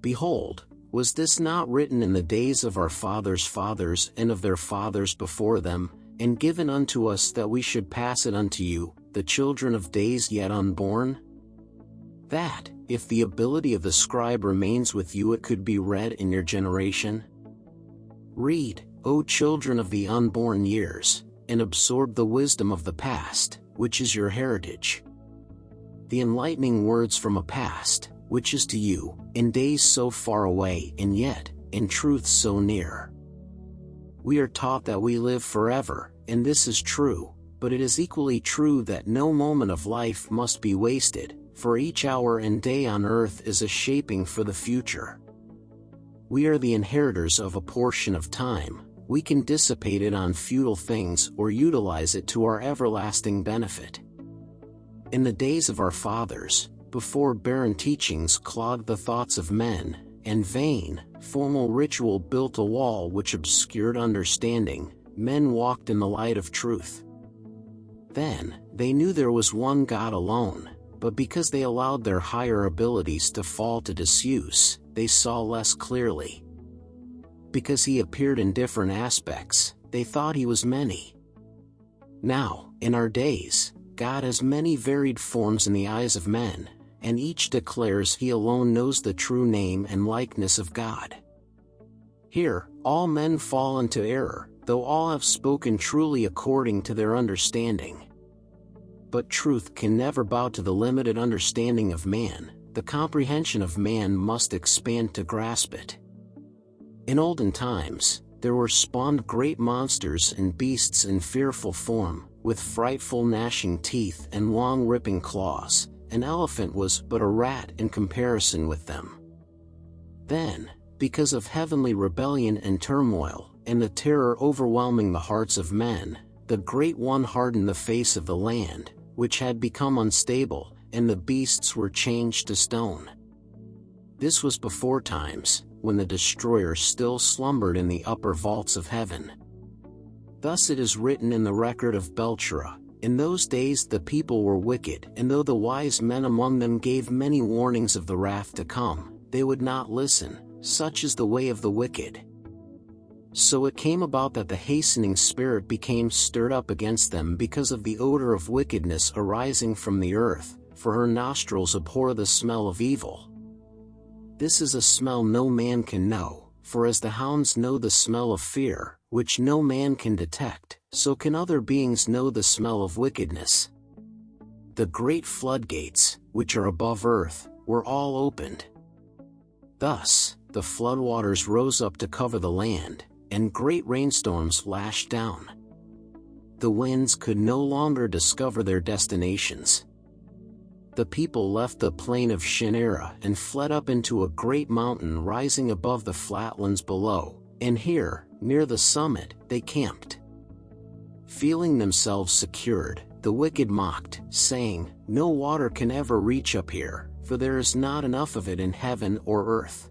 Behold, was this not written in the days of our fathers' fathers and of their fathers before them, and given unto us that we should pass it unto you, the children of days yet unborn? That, if the ability of the scribe remains with you, it could be read in your generation? Read, O children of the unborn years, and absorb the wisdom of the past, which is your heritage. The enlightening words from a past, which is to you, in days so far away and yet, in truth so near. We are taught that we live forever, and this is true, but it is equally true that no moment of life must be wasted, for each hour and day on earth is a shaping for the future. We are the inheritors of a portion of time. We can dissipate it on futile things or utilize it to our everlasting benefit. In the days of our fathers, before barren teachings clogged the thoughts of men, and vain, formal ritual built a wall which obscured understanding, men walked in the light of truth. Then, they knew there was one God alone, but because they allowed their higher abilities to fall to disuse, they saw less clearly. Because he appeared in different aspects, they thought he was many. Now, in our days, God has many varied forms in the eyes of men, and each declares he alone knows the true name and likeness of God. Here, all men fall into error, though all have spoken truly according to their understanding. But truth can never bow to the limited understanding of man. The comprehension of man must expand to grasp it. In olden times, there were spawned great monsters and beasts in fearful form, with frightful gnashing teeth and long ripping claws. An elephant was but a rat in comparison with them. Then, because of heavenly rebellion and turmoil, and the terror overwhelming the hearts of men, the Great One hardened the face of the land, which had become unstable, and the beasts were changed to stone. This was before times, when the destroyer still slumbered in the upper vaults of heaven. Thus it is written in the record of Belcherah, in those days the people were wicked, and though the wise men among them gave many warnings of the wrath to come, they would not listen. Such is the way of the wicked. So it came about that the hastening spirit became stirred up against them because of the odor of wickedness arising from the earth, for her nostrils abhor the smell of evil. This is a smell no man can know, for as the hounds know the smell of fear, which no man can detect, so can other beings know the smell of wickedness. The great floodgates, which are above earth, were all opened. Thus, the floodwaters rose up to cover the land, and great rainstorms lashed down. The winds could no longer discover their destinations. The people left the plain of Shinnera and fled up into a great mountain rising above the flatlands below, and here, near the summit, they camped. Feeling themselves secured, the wicked mocked, saying, "No water can ever reach up here, for there is not enough of it in heaven or earth."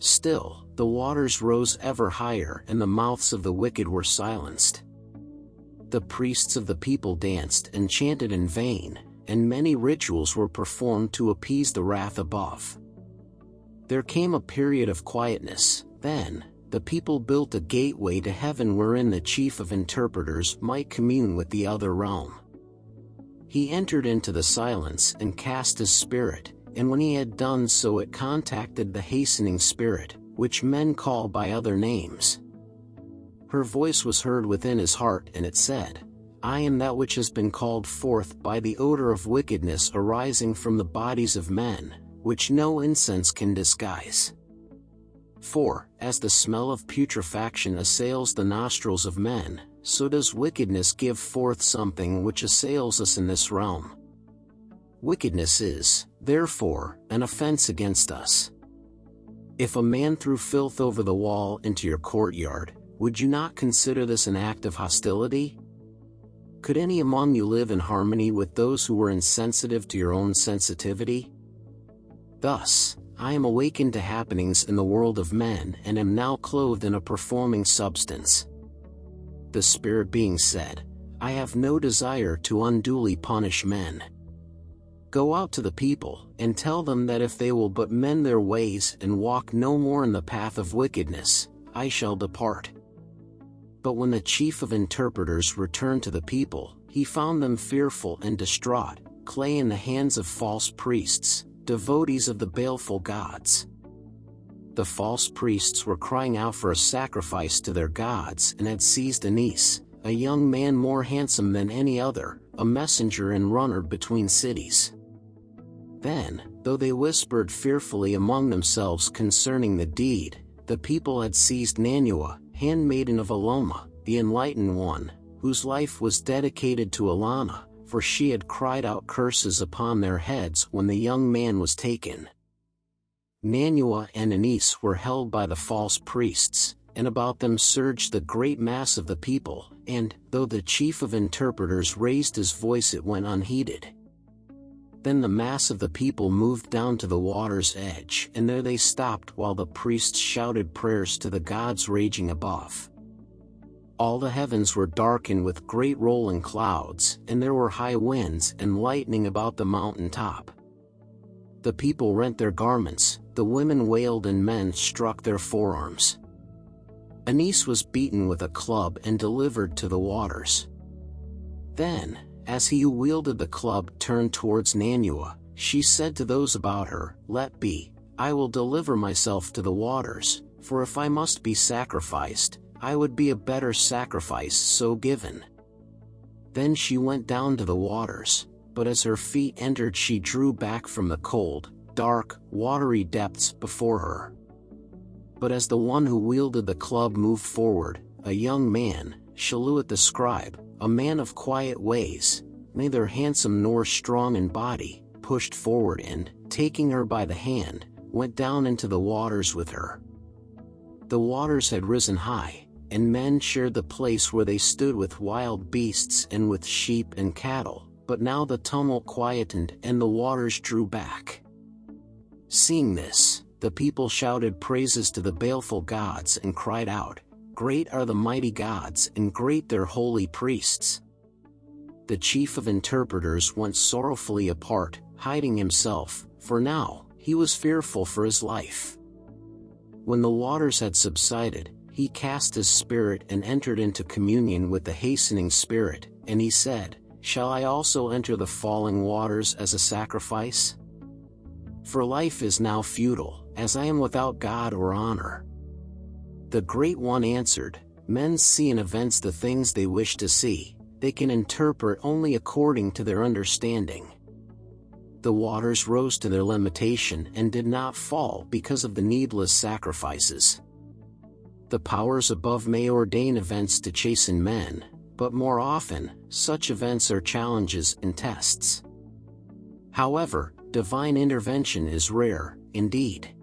Still, the waters rose ever higher and the mouths of the wicked were silenced. The priests of the people danced and chanted in vain, and many rituals were performed to appease the wrath above. There came a period of quietness. Then, the people built a gateway to heaven wherein the chief of interpreters might commune with the other realm. He entered into the silence and cast his spirit, and when he had done so it contacted the hastening spirit, which men call by other names. Her voice was heard within his heart, and it said, "I am that which has been called forth by the odor of wickedness arising from the bodies of men, which no incense can disguise. For, as the smell of putrefaction assails the nostrils of men, so does wickedness give forth something which assails us in this realm. Wickedness is, therefore, an offense against us. If a man threw filth over the wall into your courtyard, would you not consider this an act of hostility? Could any among you live in harmony with those who were insensitive to your own sensitivity? Thus, I am awakened to happenings in the world of men and am now clothed in a performing substance." The Spirit being said, "I have no desire to unduly punish men. Go out to the people, and tell them that if they will but mend their ways and walk no more in the path of wickedness, I shall depart." But when the chief of interpreters returned to the people, he found them fearful and distraught, clay in the hands of false priests, devotees of the baleful gods. The false priests were crying out for a sacrifice to their gods and had seized Anis, a young man more handsome than any other, a messenger and runner between cities. Then, though they whispered fearfully among themselves concerning the deed, the people had seized Nanua, handmaiden of Aloma, the enlightened one, whose life was dedicated to Alana, for she had cried out curses upon their heads when the young man was taken. Nanua and Anis were held by the false priests, and about them surged the great mass of the people, and, though the chief of interpreters raised his voice, it went unheeded. Then the mass of the people moved down to the water's edge, and there they stopped while the priests shouted prayers to the gods raging above. All the heavens were darkened with great rolling clouds, and there were high winds and lightning about the mountain top. The people rent their garments, the women wailed, and men struck their forearms. Anis was beaten with a club and delivered to the waters. Then, as he who wielded the club turned towards Nanua, she said to those about her, "Let be, I will deliver myself to the waters, for if I must be sacrificed, I would be a better sacrifice so given." Then she went down to the waters, but as her feet entered she drew back from the cold, dark, watery depths before her. But as the one who wielded the club moved forward, a young man, Shaluat the scribe, a man of quiet ways, neither handsome nor strong in body, pushed forward and, taking her by the hand, went down into the waters with her. The waters had risen high, and men shared the place where they stood with wild beasts and with sheep and cattle, but now the tumult quietened and the waters drew back. Seeing this, the people shouted praises to the baleful gods and cried out, "Great are the mighty gods and great their holy priests." The chief of interpreters went sorrowfully apart, hiding himself, for now he was fearful for his life. When the waters had subsided, he cast his spirit and entered into communion with the hastening spirit, and he said, "Shall I also enter the falling waters as a sacrifice? For life is now futile, as I am without God or honor." The Great One answered, "Men see in events the things they wish to see, they can interpret only according to their understanding." The waters rose to their limitation and did not fall because of the needless sacrifices. The powers above may ordain events to chasten men, but more often, such events are challenges and tests. However, divine intervention is rare, indeed.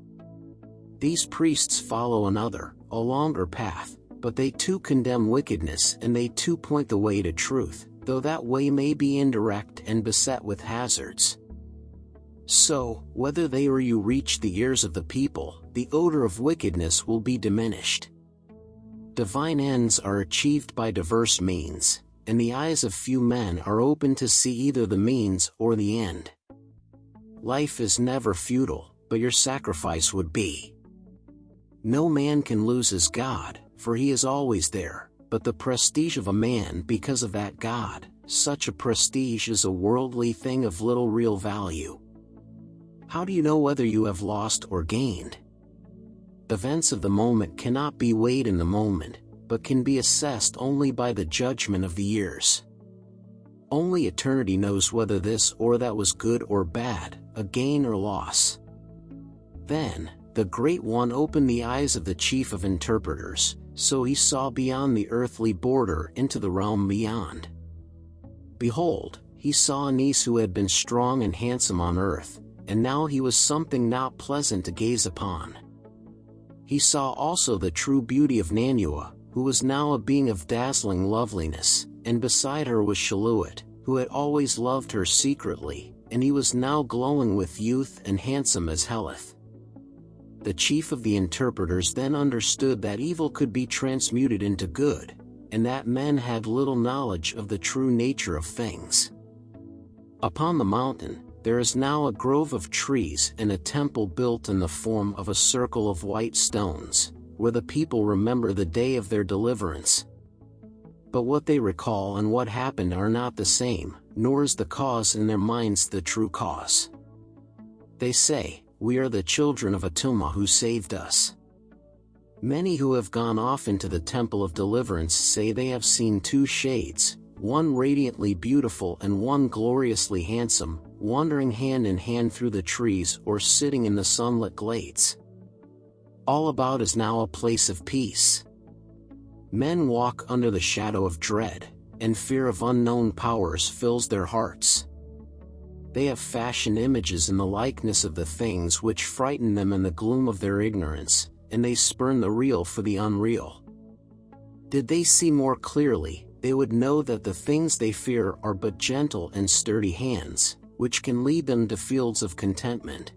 These priests follow another, a longer path, but they too condemn wickedness and they too point the way to truth, though that way may be indirect and beset with hazards. So, whether they or you reach the ears of the people, the odor of wickedness will be diminished. Divine ends are achieved by diverse means, and the eyes of few men are open to see either the means or the end. Life is never futile, but your sacrifice would be. No man can lose his God, for he is always there, but the prestige of a man because of that God, such a prestige is a worldly thing of little real value. How do you know whether you have lost or gained? Events of the moment cannot be weighed in the moment, but can be assessed only by the judgment of the years. Only eternity knows whether this or that was good or bad, a gain or loss. Then, the Great One opened the eyes of the chief of interpreters, so he saw beyond the earthly border into the realm beyond. Behold, he saw Anis who had been strong and handsome on earth, and now he was something not pleasant to gaze upon. He saw also the true beauty of Nanua, who was now a being of dazzling loveliness, and beside her was Shaluat, who had always loved her secretly, and he was now glowing with youth and handsome as Heleth. The chief of the interpreters then understood that evil could be transmuted into good, and that men had little knowledge of the true nature of things. Upon the mountain, there is now a grove of trees and a temple built in the form of a circle of white stones, where the people remember the day of their deliverance. But what they recall and what happened are not the same, nor is the cause in their minds the true cause. They say, "We are the children of Atuma who saved us." Many who have gone off into the temple of deliverance say they have seen two shades, one radiantly beautiful and one gloriously handsome, wandering hand in hand through the trees or sitting in the sunlit glades. All about is now a place of peace. Men walk under the shadow of dread, and fear of unknown powers fills their hearts. They have fashioned images in the likeness of the things which frighten them in the gloom of their ignorance, and they spurn the real for the unreal. Did they see more clearly, they would know that the things they fear are but gentle and sturdy hands, which can lead them to fields of contentment.